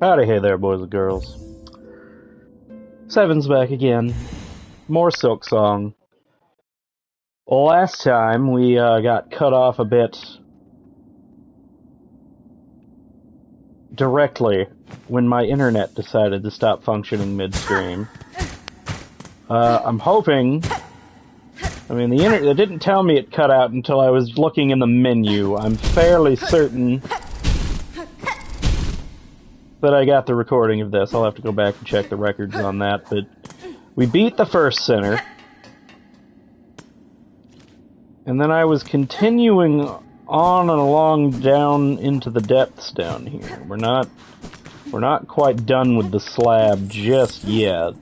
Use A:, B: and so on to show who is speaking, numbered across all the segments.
A: Howdy, hey there, boys and girls. Seven's back again. More Silksong. Last time we got cut off a bit directly when my internet decided to stop functioning midstream. I'm hoping... I mean, the internet didn't tell me it cut out until I was looking in the menu. I'm fairly certain that I got the recording of this. I'll have to go back and check the records on that, but we beat the first center. And then I was continuing on and along down into the depths down here. We're not quite done with the slab just yet.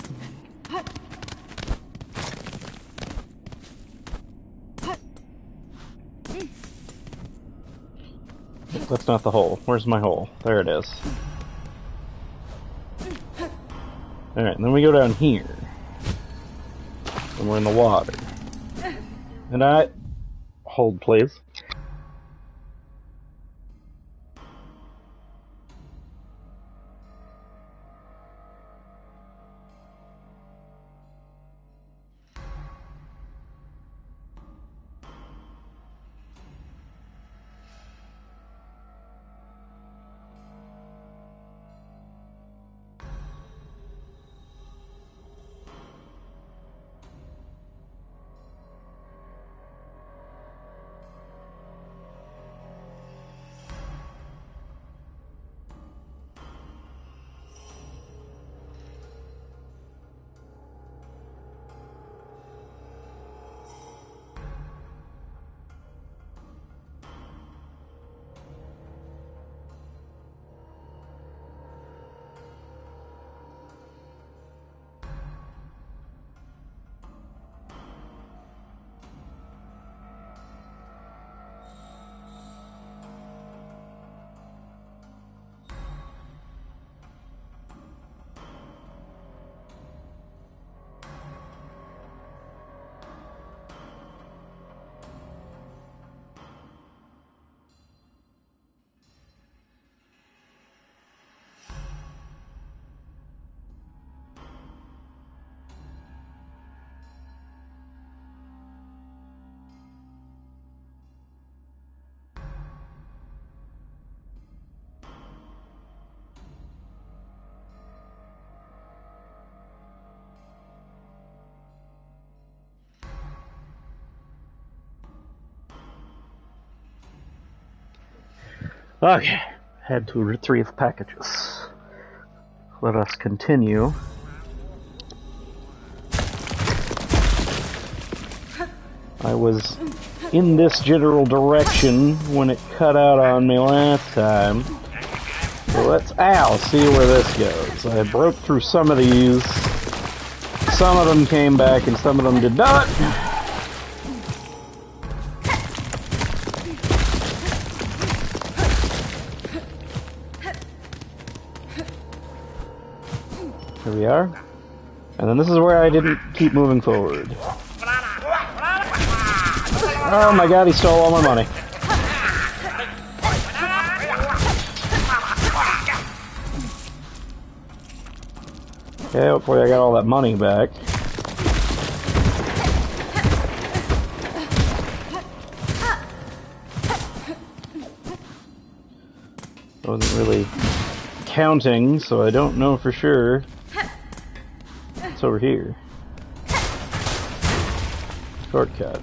A: That's not the hole. Where's my hole? There it is. Alright, and then we go down here. And we're in the water. And hold, please. Okay, had 2 or 3 packages. Let us continue. I was in this general direction when it cut out on me last time. So let's, see where this goes. I broke through some of these. Some of them came back and some of them did not. Here we are. And then this is where I didn't keep moving forward. Oh my god, he stole all my money. Okay, hopefully I got all that money back. I wasn't really counting, so I don't know for sure. It's over here. Shortcut.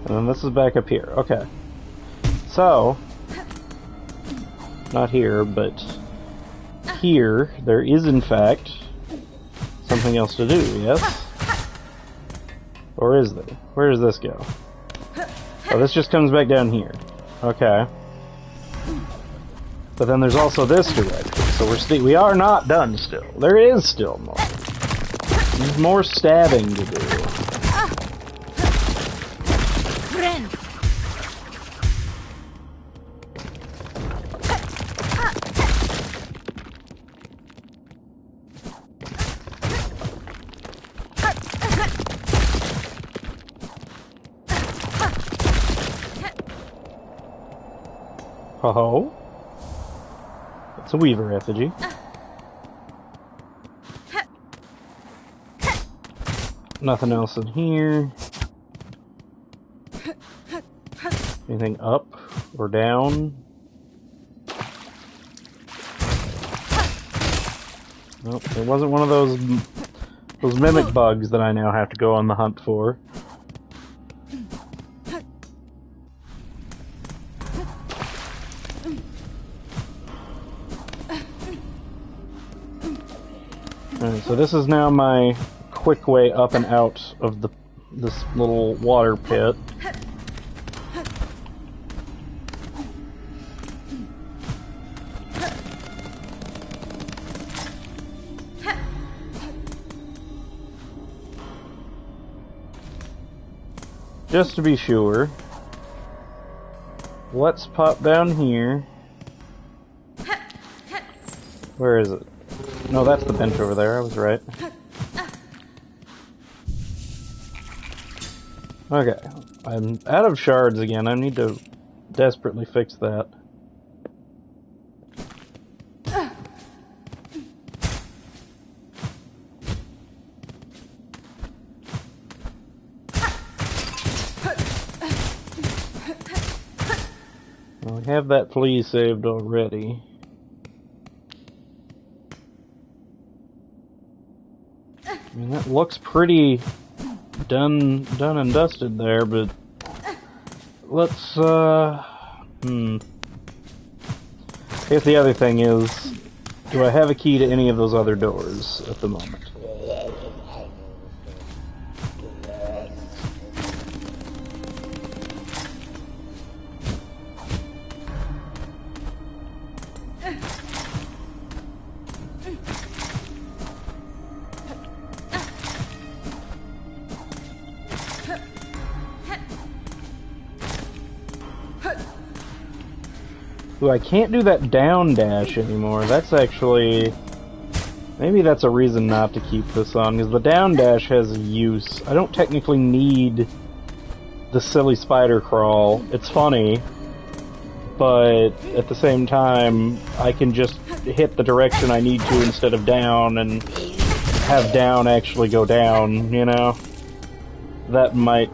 A: And then this is back up here. Okay. So, not here, but here, there is in fact something else to do, yes? Or is there? Where does this go? Oh, this just comes back down here. Okay. But then there's also this direction, so we are not done still. There is still more. There's more stabbing to do. Oh? It's a weaver effigy. Nothing else in here. Anything up or down? Nope, it wasn't one of those mimic bugs that I now have to go on the hunt for. Alright, so this is now my quick way up and out of this little water pit. Just to be sure, let's pop down here. Where is it? No, that's the bench over there, I was right. Okay, I'm out of shards again. I need to desperately fix that. Well, I have that flea saved already. I mean, that looks pretty done and dusted there, but let's, I guess the other thing is, do I have a key to any of those other doors at the moment? Ooh, I can't do that down dash anymore. That's actually... Maybe that's a reason not to keep this on, because the down dash has a use. I don't technically need the silly spider crawl. It's funny, but at the same time, I can just hit the direction I need to instead of down, and have down actually go down, you know? That might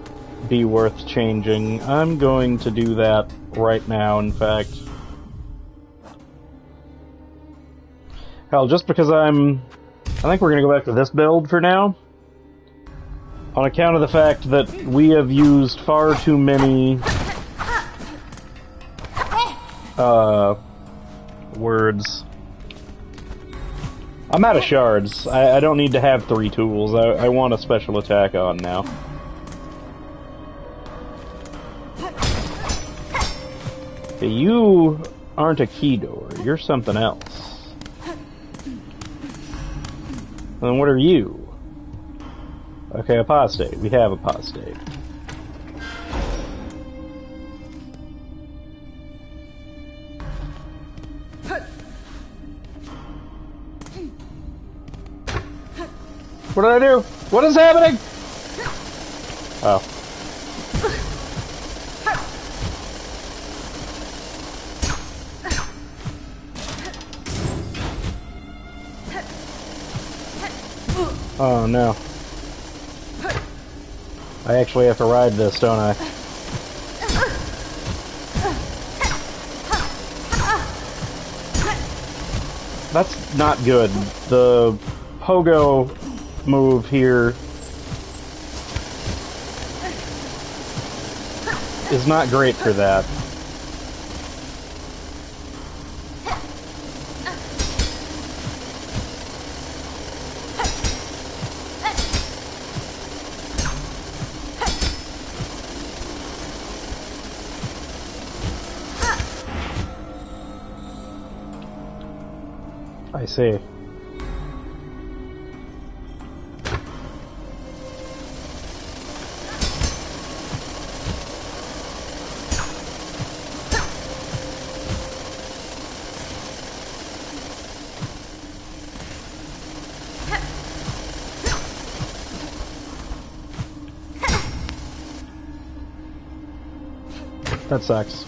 A: be worth changing. I'm going to do that right now, in fact. Hell, just because I think we're gonna go back to this build for now. On account of the fact that we have used far too many words. I'm out of shards. I don't need to have 3 tools. I want a special attack on now. Okay, you aren't a key door. You're something else. Then what are you? Okay, apostate. We have apostate. What did I do? What is happening? Oh. Oh no. I actually have to ride this, don't I? That's not good. The pogo move here is not great for that. I see. That sucks.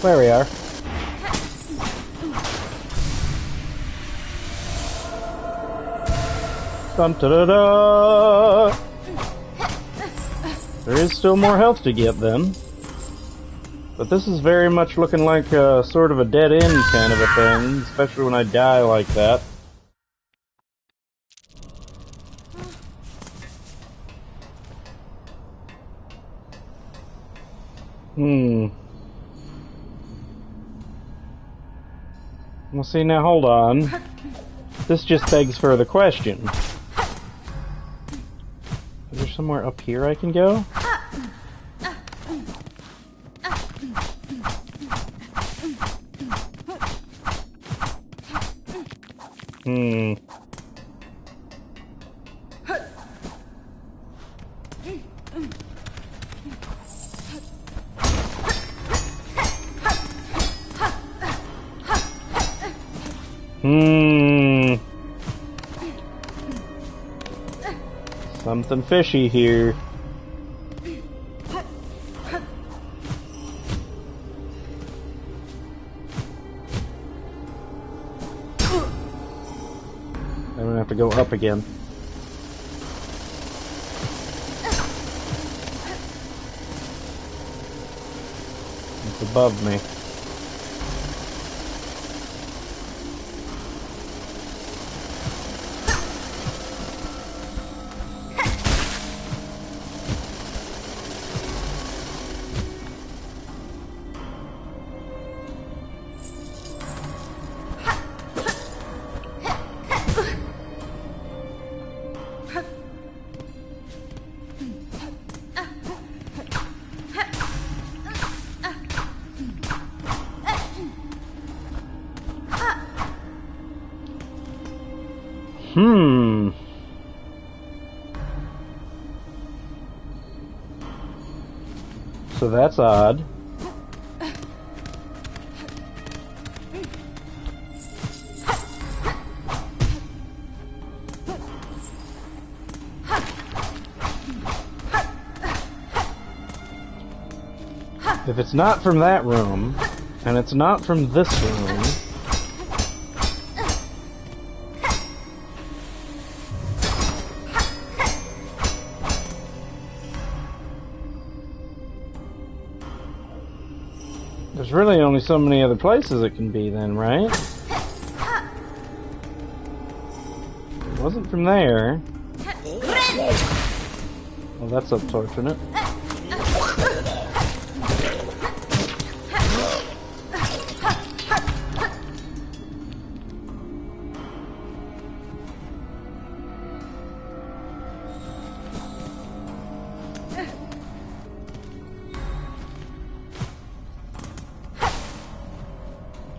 A: There we are. Dun da da da! There is still more health to get then. But this is very much looking like sort of a dead end kind of a thing, especially when I die like that. Well, see, now hold on. This just begs further question. Is there somewhere up here I can go? Something fishy here. I'm gonna have to go up again. It's above me. So that's odd. If it's not from that room, and it's not from this room, there's really only so many other places it can be then, right? It wasn't from there. Well, that's unfortunate.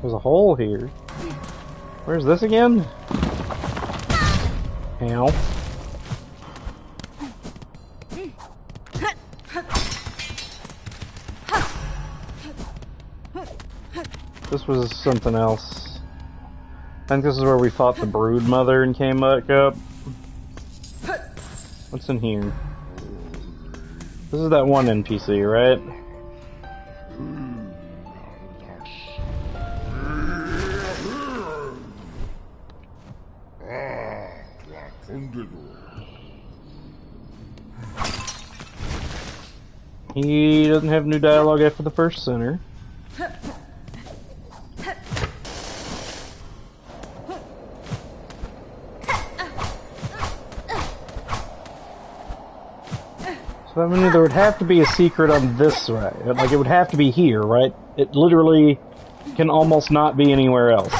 A: There's a hole here. Where's this again? Ow. This was something else. I think this is where we fought the brood mother and came back up. What's in here? This is that one NPC, right? He doesn't have new dialogue after the first center. So that means there would have to be a secret on this side. Like, it would have to be here, right? It literally can almost not be anywhere else.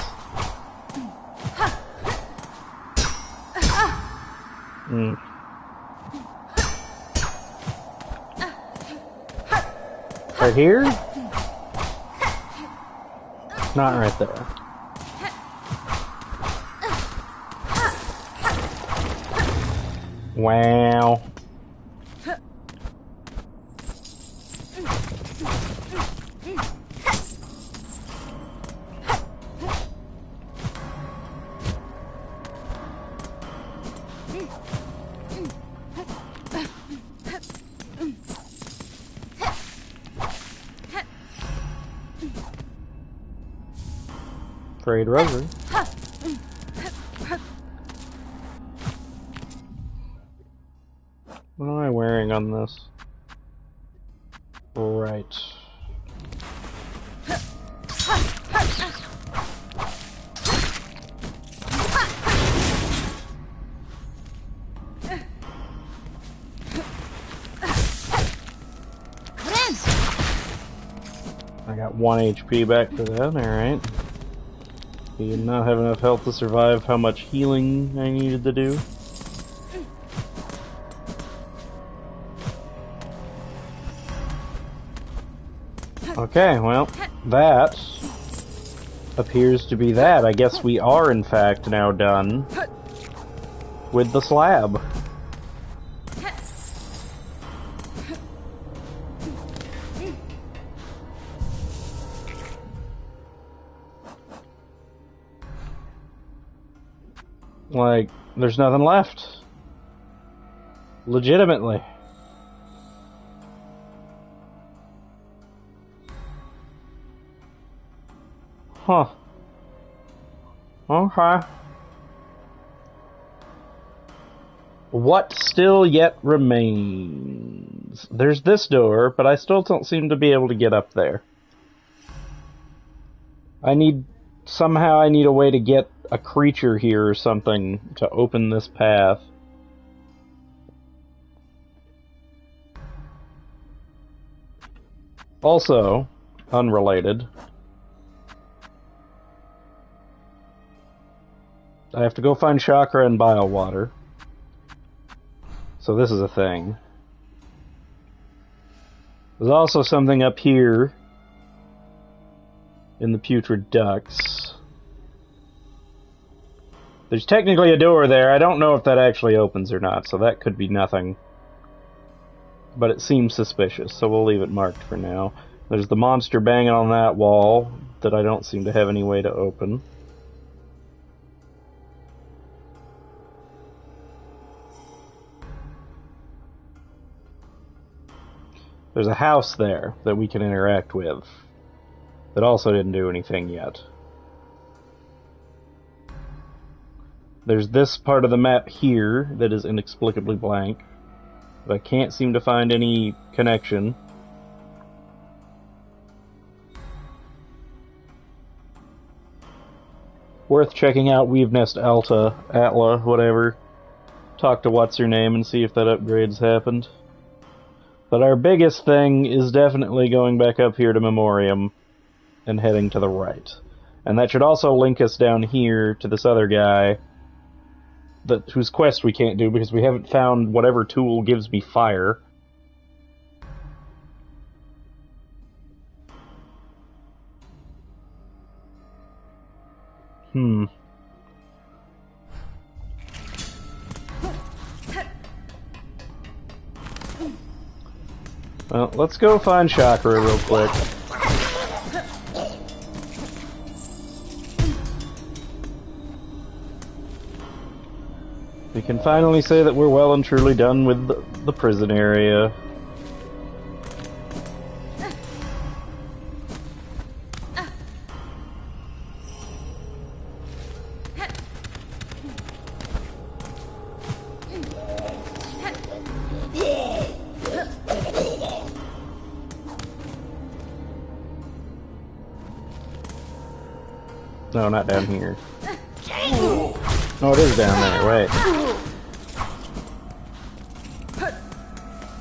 A: Right here? Not right there. Wow. Frayed rosary. What am I wearing on this? Right. I got 1 HP back for that, alright. He did not have enough health to survive how much healing I needed to do. Okay, well, that appears to be that. I guess we are, in fact, now done with the slab. Like, there's nothing left. Legitimately. Huh. Okay. What still yet remains? There's this door, but I still don't seem to be able to get up there. Somehow I need a way to get a creature here or something to open this path. Also, unrelated, I have to go find chakra and bile water. So this is a thing. There's also something up here in the putrid ducts. There's technically a door there. I don't know if that actually opens or not, so that could be nothing. But it seems suspicious, so we'll leave it marked for now. There's the monster banging on that wall that I don't seem to have any way to open. There's a house there that we can interact with that also didn't do anything yet. There's this part of the map here that is inexplicably blank, but I can't seem to find any connection. Worth checking out Weave Nest Atla, whatever. Talk to what's-her-name and see if that upgrade's happened. But our biggest thing is definitely going back up here to Memoriam and heading to the right. And that should also link us down here to this other guy whose quest we can't do because we haven't found whatever tool gives me fire. Well, let's go find chakra real quick. We can finally say that we're well and truly done with the prison area. No, not down here. Oh, it is down there, wait.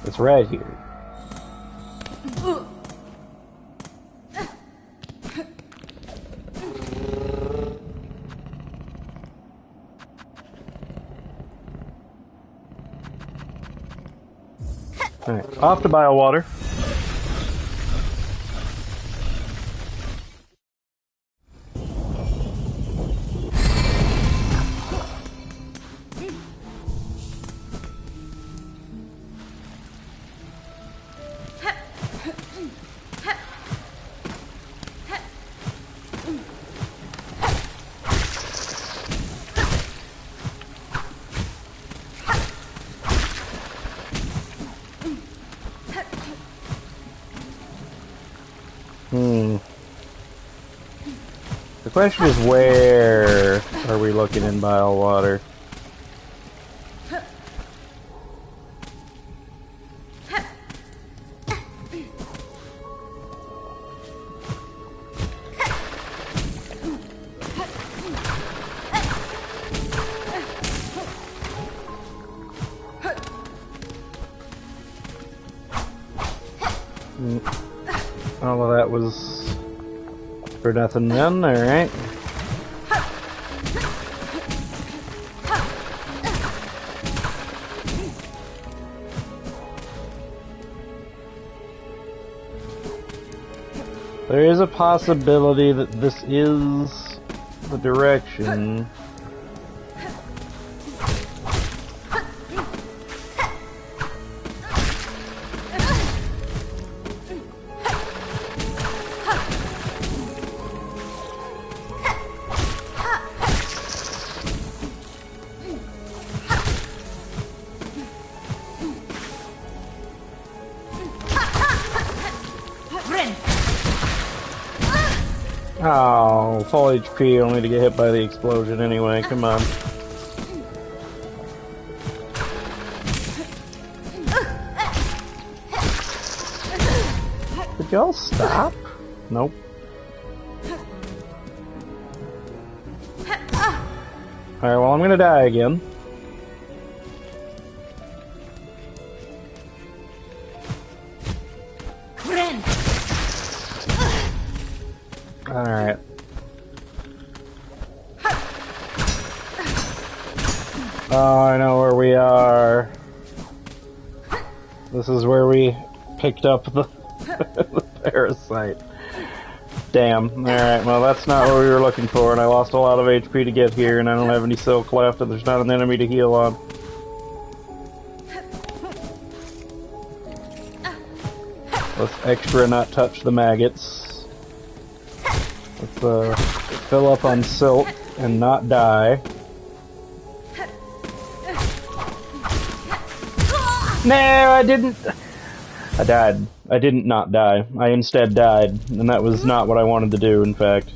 A: It's right here. Alright, off to bio water. question is, where are we looking in bile water? All of that was for nothing then, alright. There is a possibility that this is the direction. Oh, full HP only to get hit by the explosion anyway, come on. Did y'all stop? Nope. Alright, well I'm gonna die again. Alright. Oh, I know where we are. This is where we picked up the, the parasite. Damn. Alright, well that's not what we were looking for, and I lost a lot of HP to get here, and I don't have any silk left, and there's not an enemy to heal on. Let's extra not touch the maggots. Let's fill up on silk and not die. No, I didn't. I died. I didn't not die. I instead died, and that was not what I wanted to do, in fact.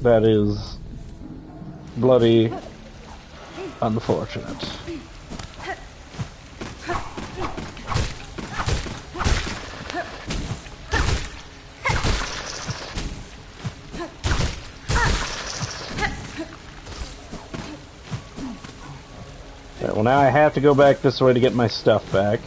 A: That is bloody unfortunate. Well, now I have to go back this way to get my stuff back.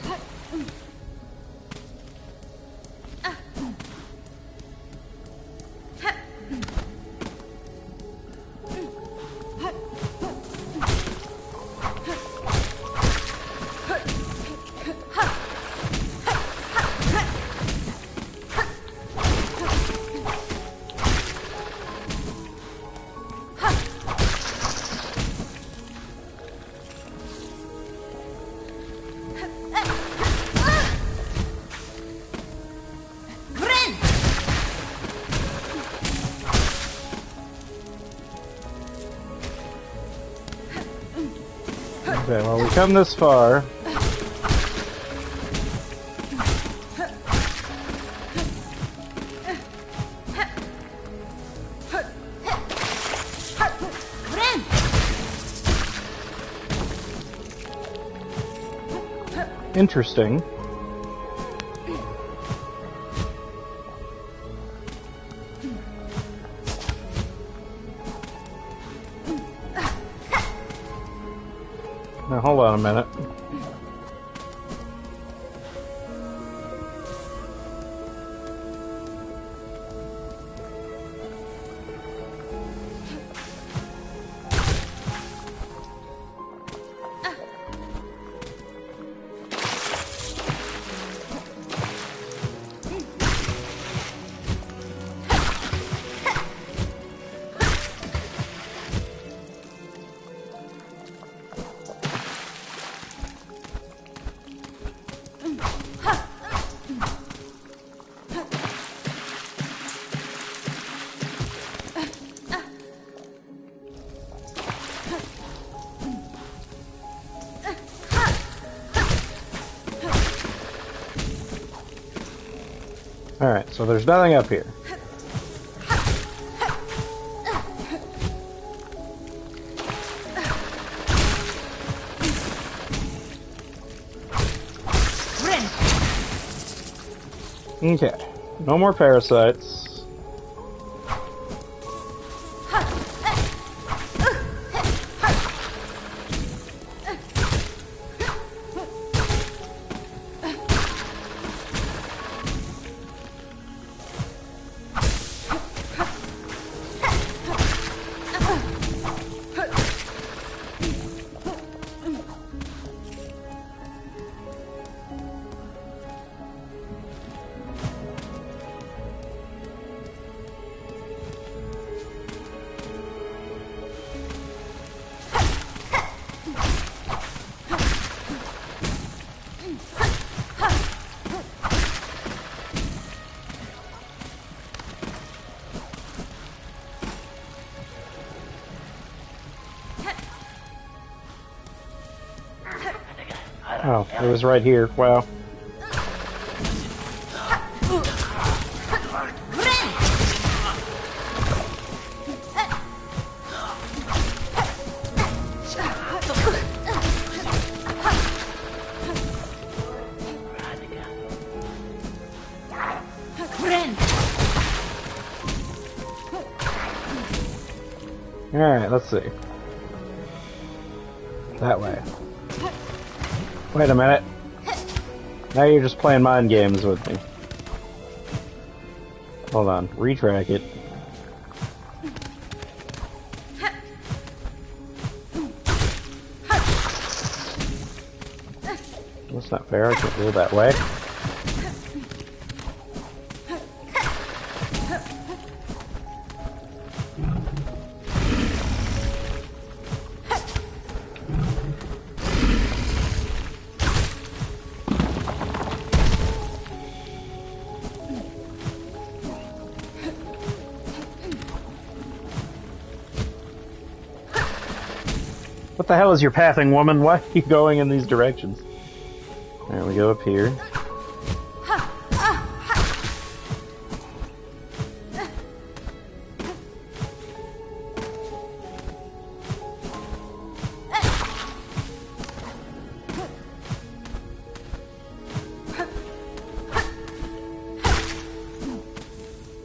A: Okay, well, we come this far. Interesting. Now, hold on a minute. Alright, so there's nothing up here. Okay. No more parasites. Oh, it was right here. Wow. Alright, let's see. That way. Wait a minute. Now you're just playing mind games with me. Hold on. Retrack it. That's not fair. I can't go that way. What the hell is your pathing, woman? Why are you going in these directions? There we go up here.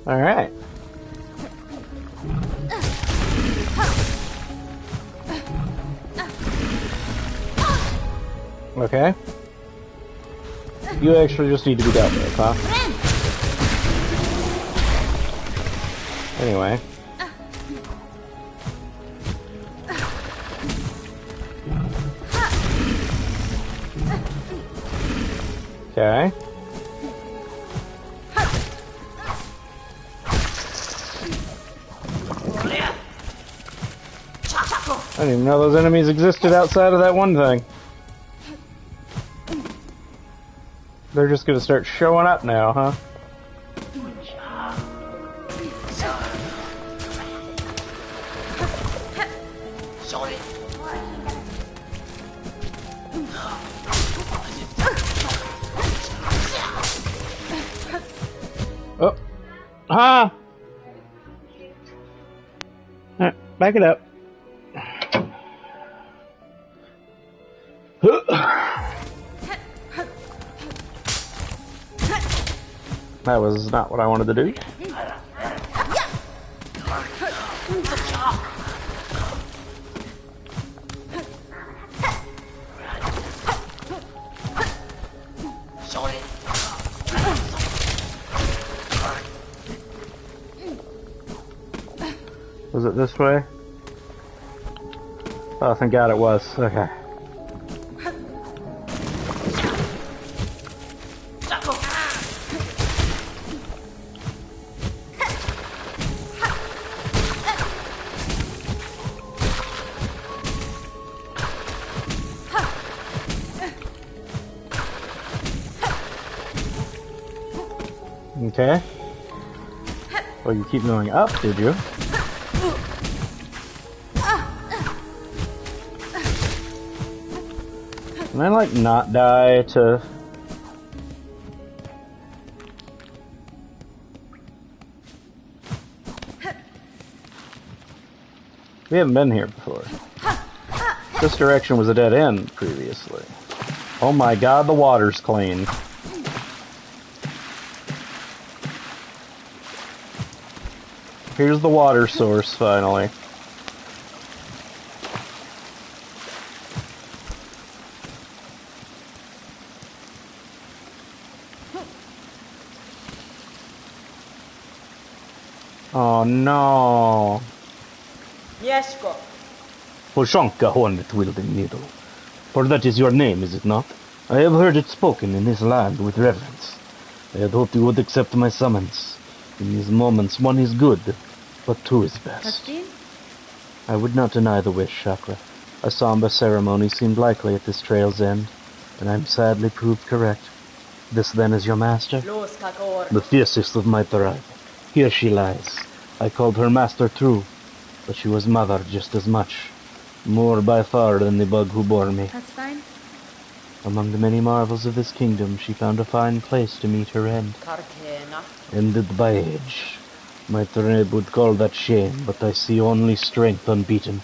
A: All right. Okay. You actually just need to be dealt with, huh? Anyway. Okay. I didn't even know those enemies existed outside of that one thing. They're just gonna start showing up now, huh? Oh. Ah! Alright, back it up. That was not what I wanted to do. Was it this way? Oh, thank God it was. Okay. Okay. Well, you keep going up, did you? Can I, like, not die to... We haven't been here before. This direction was a dead end previously. Oh my God, the water's clean. Here's the water source, finally. Oh no.
B: Jesko.
A: Poshanka hornet-wielding needle. For that is your name, is it not? I have heard it spoken in this land with reverence. I had hoped you would accept my summons. In these moments, one is good, but two is best.
B: Justin?
A: I would not deny the wish, Chakra. A somber ceremony seemed likely at this trail's end, and I am sadly proved correct. This then is your master? The fiercest of my tribe. Here she lies. I called her master true, but she was mother just as much. More by far than the bug who bore me.
B: That's fine.
A: Among the many marvels of this kingdom, she found a fine place to meet her end. Ended by age. My tribe would call that shame, but I see only strength unbeaten.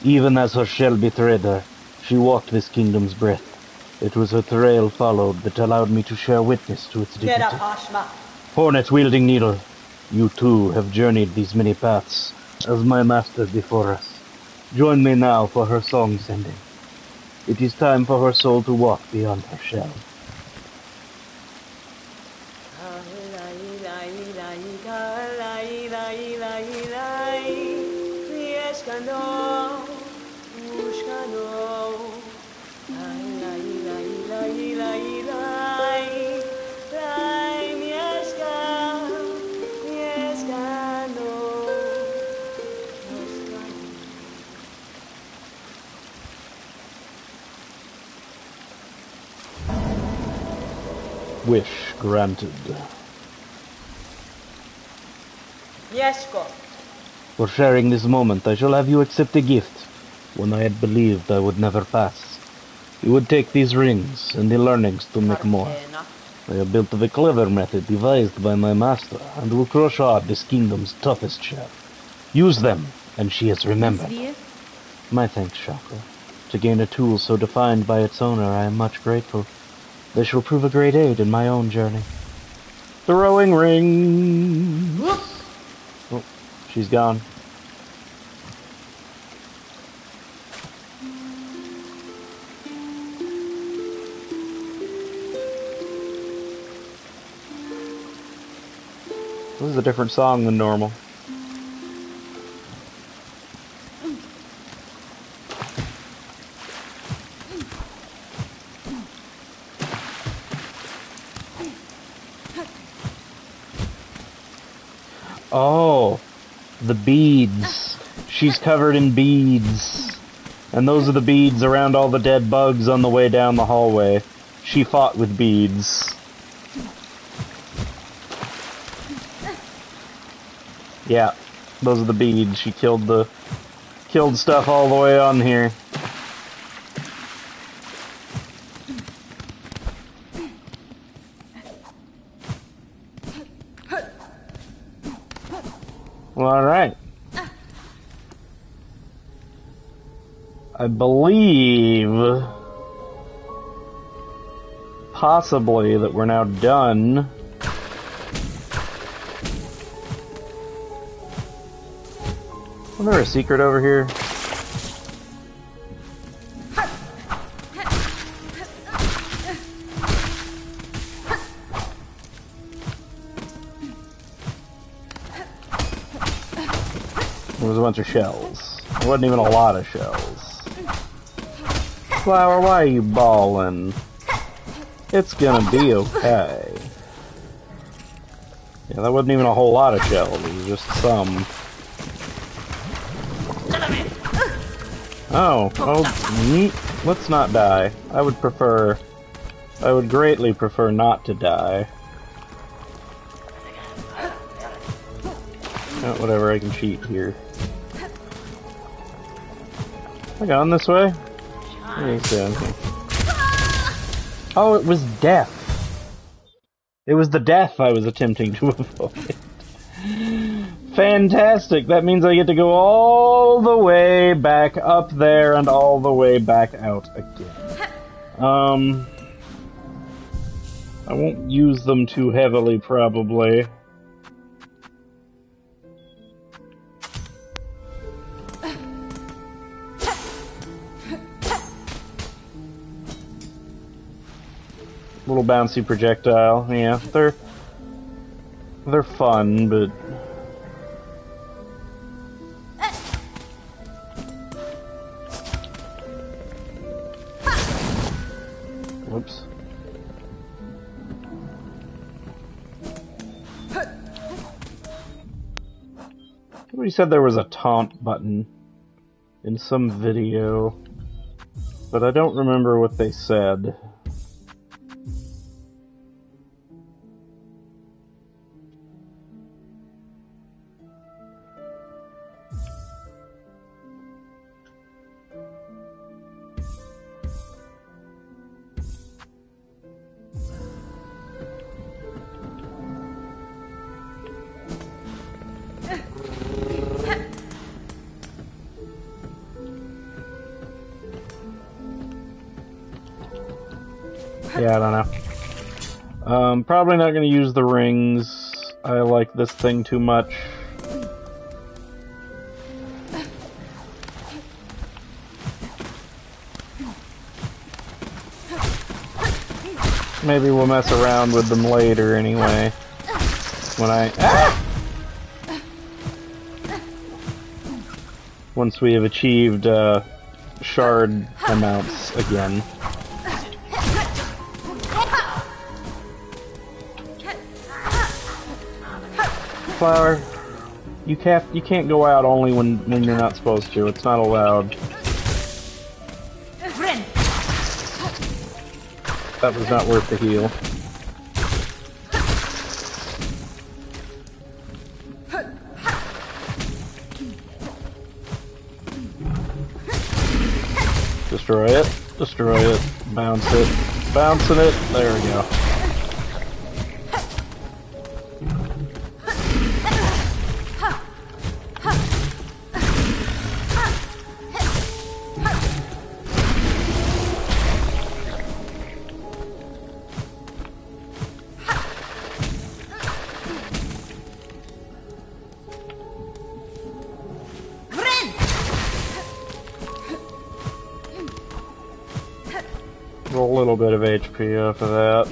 A: Even as her shell betrayed her, she walked this kingdom's breath. It was her trail followed that allowed me to share witness to its dignity. Hornet-wielding needle, you too have journeyed these many paths, as my master before us. Join me now for her song's ending. It is time for her soul to walk beyond her shell. Wish granted.
B: Jesko.
A: For sharing this moment, I shall have you accept a gift, one I had believed I would never pass. You would take these rings and the learnings to make more. They are built of a clever method devised by my master, and will crush hard this kingdom's toughest shell. Use them, and she is remembered. My thanks, Chakra. To gain a tool so defined by its owner, I am much grateful. They shall prove a great aid in my own journey. Throwing rings. Oh, she's gone. This is a different song than normal. Oh, the beads. She's covered in beads. And those are the beads around all the dead bugs on the way down the hallway. She fought with beads. Yeah, those are the beads. She killed stuff all the way on here. Alright. I believe possibly that we're now done. Isn't there a secret over here? There was a bunch of shells. There wasn't even a lot of shells. Flower, why are you bawling? It's gonna be okay. Yeah, that wasn't even a whole lot of shells. It was just some. Oh, let's not die. I would greatly prefer not to die. Oh, whatever, I can cheat here. Am I going this way? Oh, it was death. It was the death I was attempting to avoid. Fantastic! That means I get to go all the way back up there and all the way back out again. I won't use them too heavily, probably. Little bouncy projectile. Yeah, they're fun, but whoops. Somebody said there was a taunt button in some video, but I don't remember what they said. Yeah, I don't know. Probably not going to use the rings. I like this thing too much. Maybe we'll mess around with them later anyway. When once we have achieved shard amounts again. Flower, you can't go out only when you're not supposed to. It's not allowed. That was not worth the heal. Destroy it. Destroy it. Bounce it. Bouncing it. There we go. A little bit of HP off of that.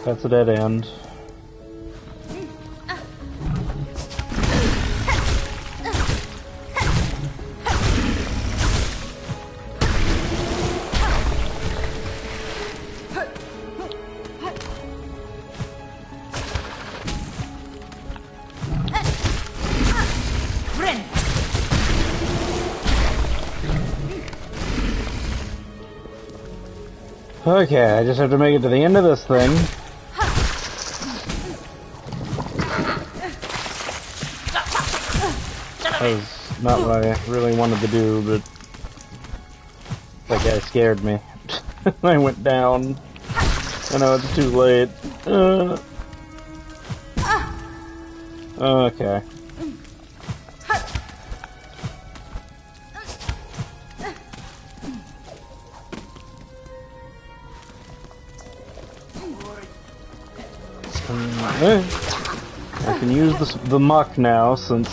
A: That's a dead end. Okay, I just have to make it to the end of this thing. That was not what I really wanted to do, but that guy scared me. I went down. I know it's too late. Okay. I can use the muck now since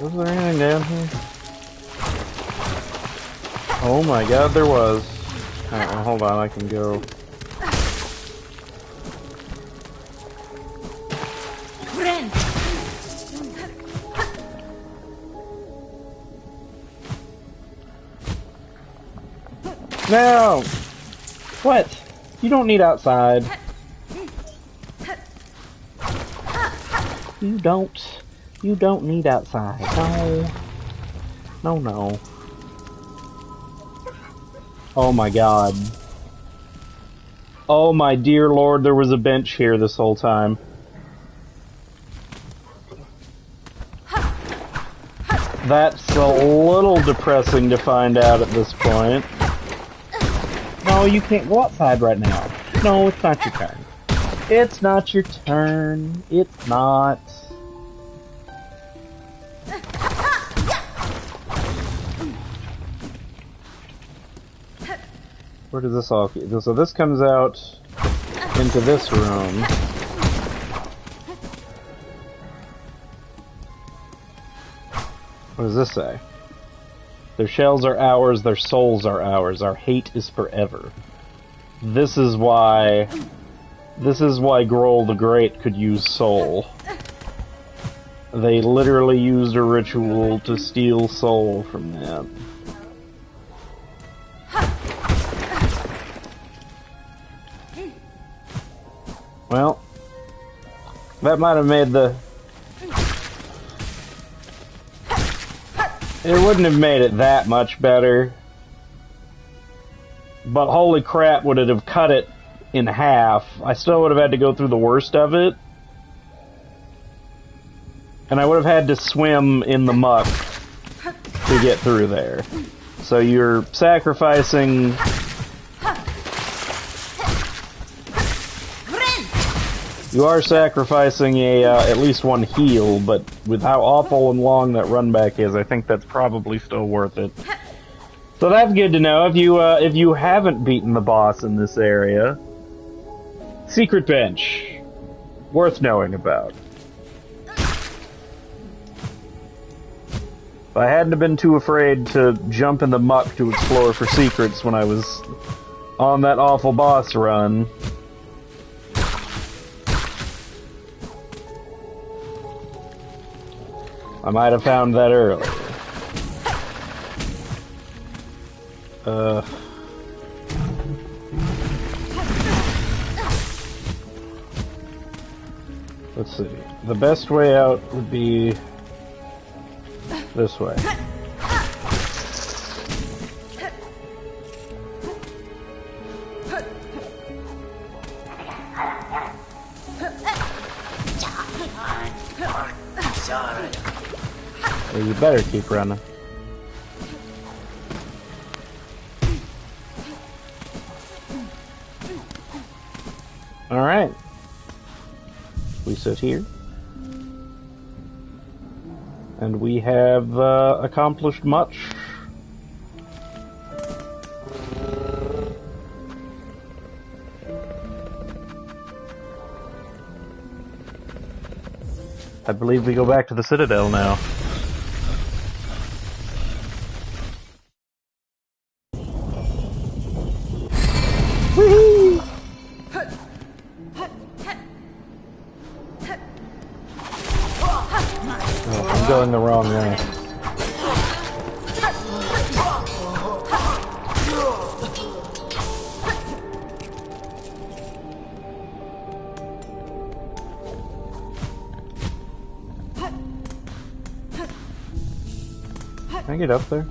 A: was there anything down here? Oh my god, there was. Alright, well, hold on, I can go. No! What? You don't need outside. You don't need outside. No. No, no. Oh my god. Oh my dear lord, there was a bench here this whole time. That's a little depressing to find out at this point. No, No, you can't go outside right now. No, it's not your turn. It's not your turn. It's not. Where does this all... So this comes out into this room. What does this say? Their shells are ours, their souls are ours, our hate is forever. This is why Grohl the Great could use soul. They literally used a ritual to steal soul from them. Well, that might have made the... It wouldn't have made it that much better. But holy crap, would it have cut it in half. I still would have had to go through the worst of it. And I would have had to swim in the muck to get through there. So you're sacrificing... You are sacrificing a at least one heal, but with how awful and long that run back is, I think that's probably still worth it. So that's good to know. If you haven't beaten the boss in this area, secret bench, worth knowing about. If I hadn't have been too afraid to jump in the muck to explore for secrets when I was on that awful boss run. I might have found that earlier. Let's see. The best way out would be this way. Well, you better keep running. Alright. We sit here. And we have accomplished much. I believe we go back to the Citadel now. Whee! Oh, I'm going the wrong way. Can I get up there?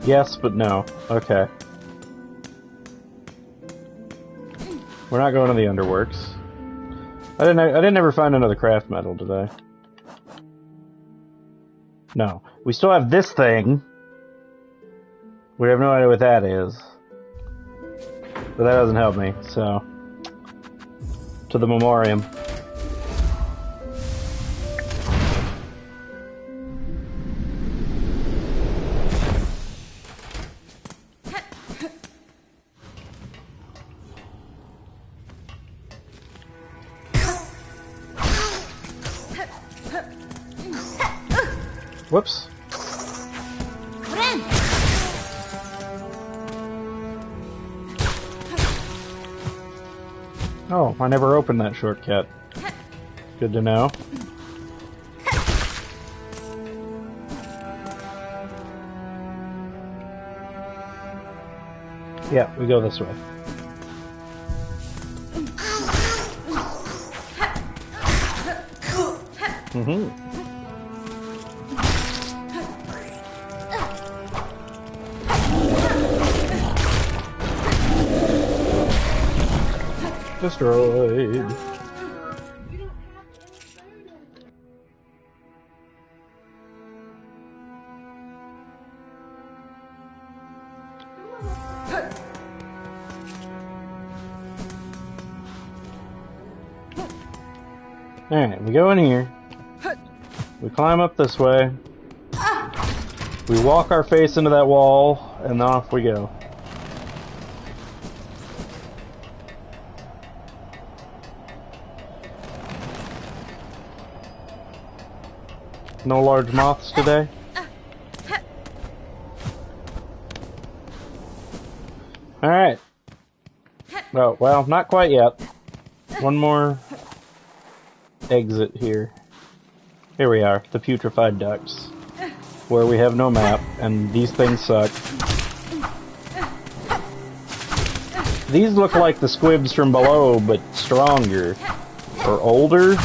A: Yes, but no. Okay. We're not going to the Underworks. I didn't ever find another craft metal, did I? No. We still have this thing. We have no idea what that is. But that doesn't help me, so... To the Memoriam. Whoops. Oh, I never opened that shortcut. Good to know. Yeah, we go this way. Mm-hmm. Destroyed. Alright, we go in here. We climb up this way. We walk our face into that wall, and off we go. No large moths today? Alright. Oh, well, not quite yet. One more exit here. Here we are, the putrefied ducts. Where we have no map, and these things suck. These look like the squibs from below, but stronger. Or older.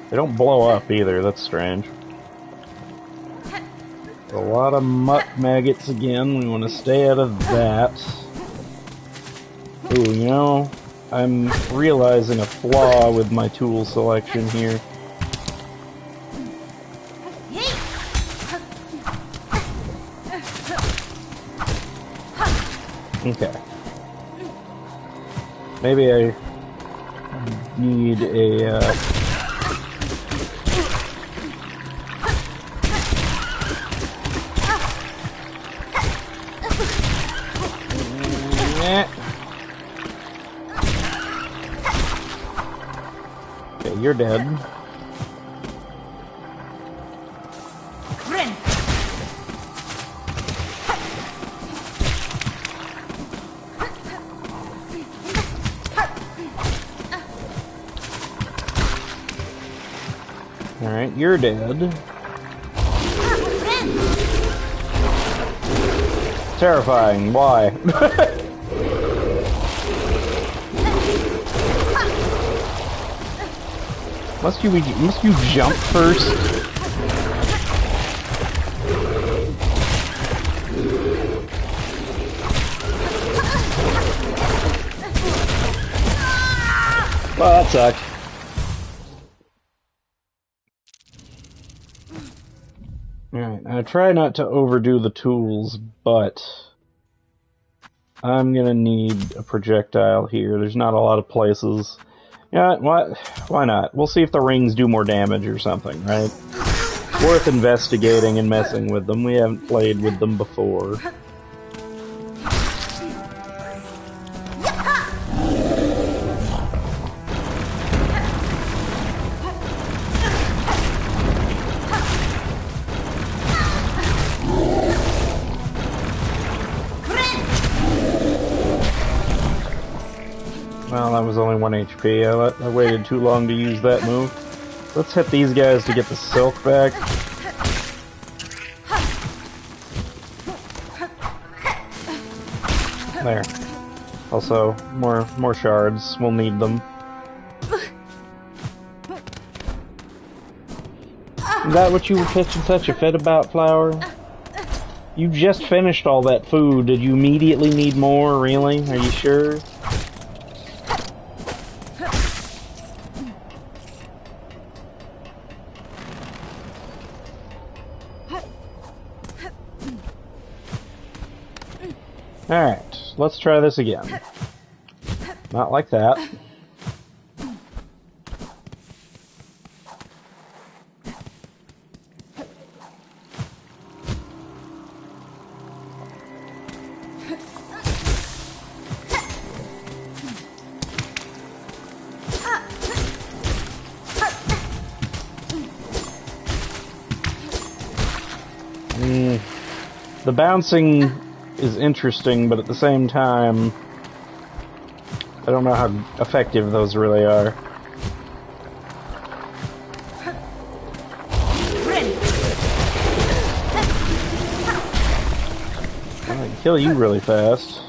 A: They don't blow up either, that's strange. A lot of muck maggots again, we want to stay out of that. Ooh, you know, I'm realizing a flaw with my tool selection here. Okay. Maybe I need a, Okay, you're dead. Alright, you're dead. Terrifying, why? Must you jump first? Well, that sucked. Alright, I try not to overdo the tools, but I'm gonna need a projectile here. There's not a lot of places. Yeah, why not? We'll see if the rings do more damage or something, right? It's worth investigating and messing with them. We haven't played with them before. Well, that was only 1 HP. I waited too long to use that move. Let's hit these guys to get the silk back. There. Also, more shards. We'll need them. Is that what you were pitching such a fit about, Flower? You just finished all that food. Did you immediately need more? Really? Are you sure? Alright, let's try this again. Not like that. The bouncing is interesting, but at the same time, I don't know how effective those really are. I can kill you really fast.